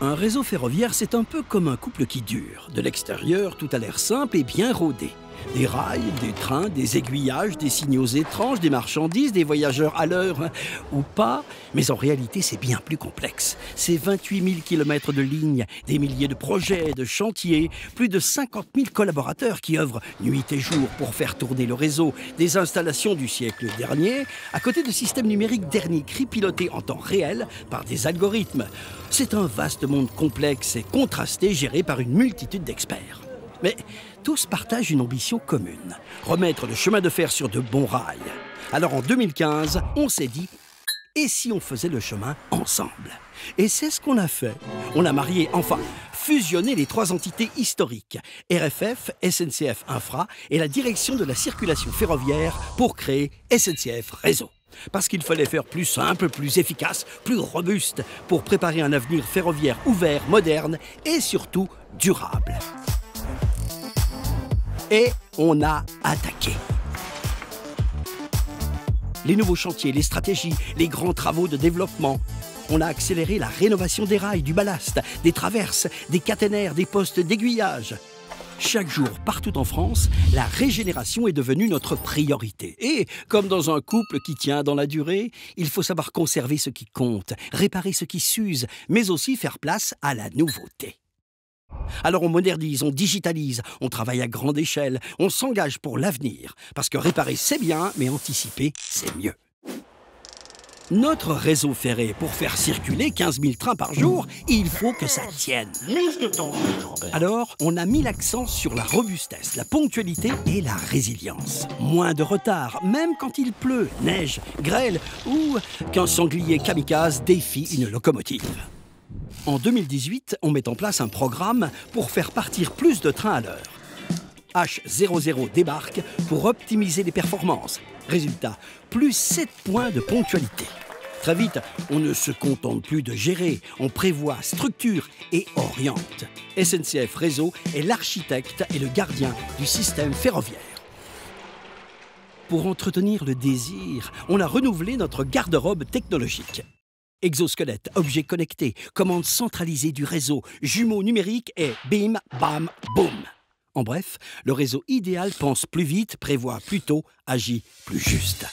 Un réseau ferroviaire, c'est un peu comme un couple qui dure. De l'extérieur, tout a l'air simple et bien rodé. Des rails, des trains, des aiguillages, des signaux étranges, des marchandises, des voyageurs à l'heure ou pas. Mais en réalité, c'est bien plus complexe. C'est 28 000 kilomètres de lignes, des milliers de projets, de chantiers, plus de 50 000 collaborateurs qui œuvrent nuit et jour pour faire tourner le réseau, des installations du siècle dernier, à côté de systèmes numériques dernier cri pilotés en temps réel par des algorithmes. C'est un vaste monde complexe et contrasté géré par une multitude d'experts. Mais tous partagent une ambition commune, remettre le chemin de fer sur de bons rails. Alors en 2015, on s'est dit, et si on faisait le chemin ensemble? Et c'est ce qu'on a fait. On a marié, enfin, fusionné les trois entités historiques, RFF, SNCF Infra et la direction de la circulation ferroviaire pour créer SNCF Réseau. Parce qu'il fallait faire plus simple, plus efficace, plus robuste pour préparer un avenir ferroviaire ouvert, moderne et surtout durable. Et on a attaqué. Les nouveaux chantiers, les stratégies, les grands travaux de développement. On a accéléré la rénovation des rails, du ballast, des traverses, des caténaires, des postes d'aiguillage. Chaque jour, partout en France, la régénération est devenue notre priorité. Et, comme dans un couple qui tient dans la durée, il faut savoir conserver ce qui compte, réparer ce qui s'use, mais aussi faire place à la nouveauté. Alors on modernise, on digitalise, on travaille à grande échelle, on s'engage pour l'avenir. Parce que réparer, c'est bien, mais anticiper, c'est mieux. Notre réseau ferré, pour faire circuler 15 000 trains par jour, il faut que ça tienne. Alors, on a mis l'accent sur la robustesse, la ponctualité et la résilience. Moins de retard, même quand il pleut, neige, grêle ou qu'un sanglier kamikaze défie une locomotive. En 2018, on met en place un programme pour faire partir plus de trains à l'heure. H00 débarque pour optimiser les performances. Résultat, plus 7 points de ponctualité. Très vite, on ne se contente plus de gérer, on prévoit, structure et oriente. SNCF Réseau est l'architecte et le gardien du système ferroviaire. Pour entretenir le désir, on a renouvelé notre garde-robe technologique. Exosquelette, objets connectés, commandes centralisées du réseau, jumeaux numériques et bim, bam, boum. En bref, le réseau idéal pense plus vite, prévoit plus tôt, agit plus juste.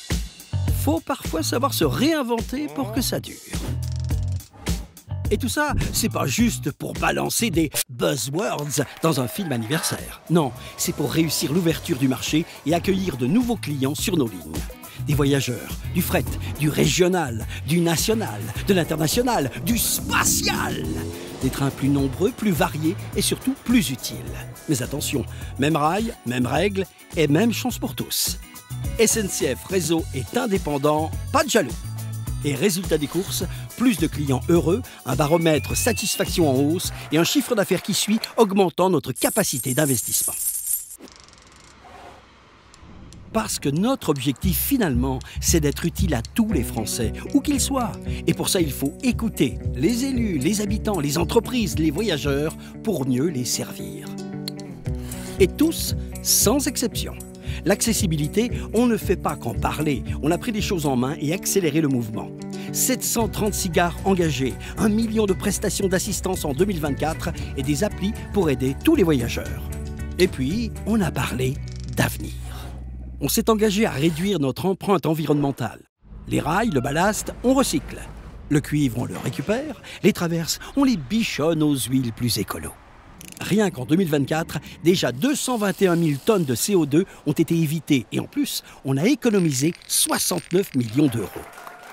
Faut parfois savoir se réinventer pour que ça dure. Et tout ça, c'est pas juste pour balancer des buzzwords dans un film anniversaire. Non, c'est pour réussir l'ouverture du marché et accueillir de nouveaux clients sur nos lignes. Des voyageurs, du fret, du régional, du national, de l'international, du spatial. Des trains plus nombreux, plus variés et surtout plus utiles. Mais attention, même rail, même règles et même chance pour tous. SNCF Réseau est indépendant, pas de jaloux. Et résultat des courses, plus de clients heureux, un baromètre satisfaction en hausse et un chiffre d'affaires qui suit, augmentant notre capacité d'investissement. Parce que notre objectif, finalement, c'est d'être utile à tous les Français, où qu'ils soient. Et pour ça, il faut écouter les élus, les habitants, les entreprises, les voyageurs, pour mieux les servir. Et tous, sans exception. L'accessibilité, on ne fait pas qu'en parler. On a pris les choses en main et accéléré le mouvement. 736 gares engagées, 1 million de prestations d'assistance en 2024 et des applis pour aider tous les voyageurs. Et puis, on a parlé d'avenir. On s'est engagé à réduire notre empreinte environnementale. Les rails, le ballast, on recycle. Le cuivre, on le récupère. Les traverses, on les bichonne aux huiles plus écolo. Rien qu'en 2024, déjà 221 000 tonnes de CO2 ont été évitées. Et en plus, on a économisé 69 millions d'euros.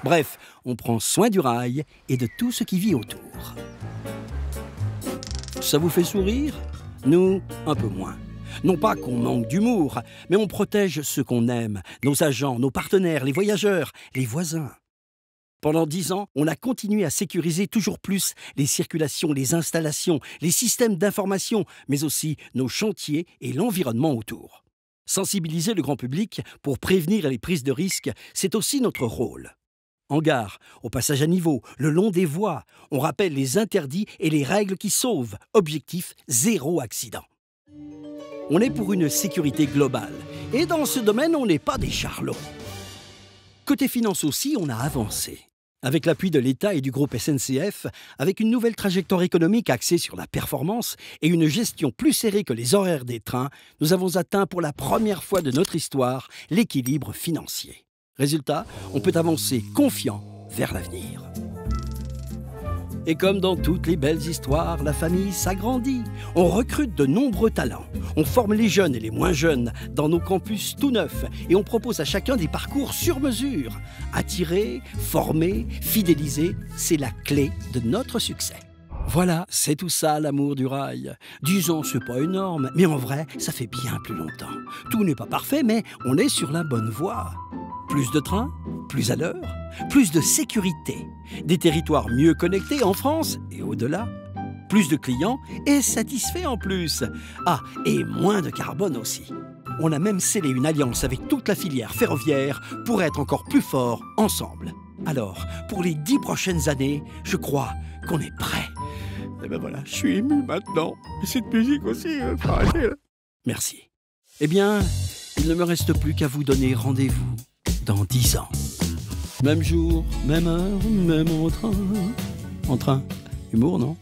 Bref, on prend soin du rail et de tout ce qui vit autour. Ça vous fait sourire? Nous, un peu moins. Non pas qu'on manque d'humour, mais on protège ceux qu'on aime, nos agents, nos partenaires, les voyageurs, les voisins. Pendant 10 ans, on a continué à sécuriser toujours plus les circulations, les installations, les systèmes d'information, mais aussi nos chantiers et l'environnement autour. Sensibiliser le grand public pour prévenir les prises de risques, c'est aussi notre rôle. En gare, au passage à niveau, le long des voies, on rappelle les interdits et les règles qui sauvent. Objectif, 0 accident. On est pour une sécurité globale. Et dans ce domaine, on n'est pas des charlots. Côté finance aussi, on a avancé. Avec l'appui de l'État et du groupe SNCF, avec une nouvelle trajectoire économique axée sur la performance et une gestion plus serrée que les horaires des trains, nous avons atteint pour la première fois de notre histoire l'équilibre financier. Résultat, on peut avancer confiant vers l'avenir. Et comme dans toutes les belles histoires, la famille s'agrandit. On recrute de nombreux talents. On forme les jeunes et les moins jeunes dans nos campus tout neufs et on propose à chacun des parcours sur mesure. Attirer, former, fidéliser, c'est la clé de notre succès. Voilà, c'est tout ça l'amour du rail. 10 ans, c'est pas énorme, mais en vrai, ça fait bien plus longtemps. Tout n'est pas parfait, mais on est sur la bonne voie. Plus de trains, plus à l'heure, plus de sécurité, des territoires mieux connectés en France et au-delà, plus de clients et satisfaits en plus. Ah, et moins de carbone aussi. On a même scellé une alliance avec toute la filière ferroviaire pour être encore plus forts ensemble. Alors, pour les 10 prochaines années, je crois qu'on est prêt. Et ben voilà, je suis ému maintenant. Et cette musique aussi, faut arrêter là. Merci. Eh bien, il ne me reste plus qu'à vous donner rendez-vous dans 10 ans. Même jour, même heure, même en train. En train. Humour, non ?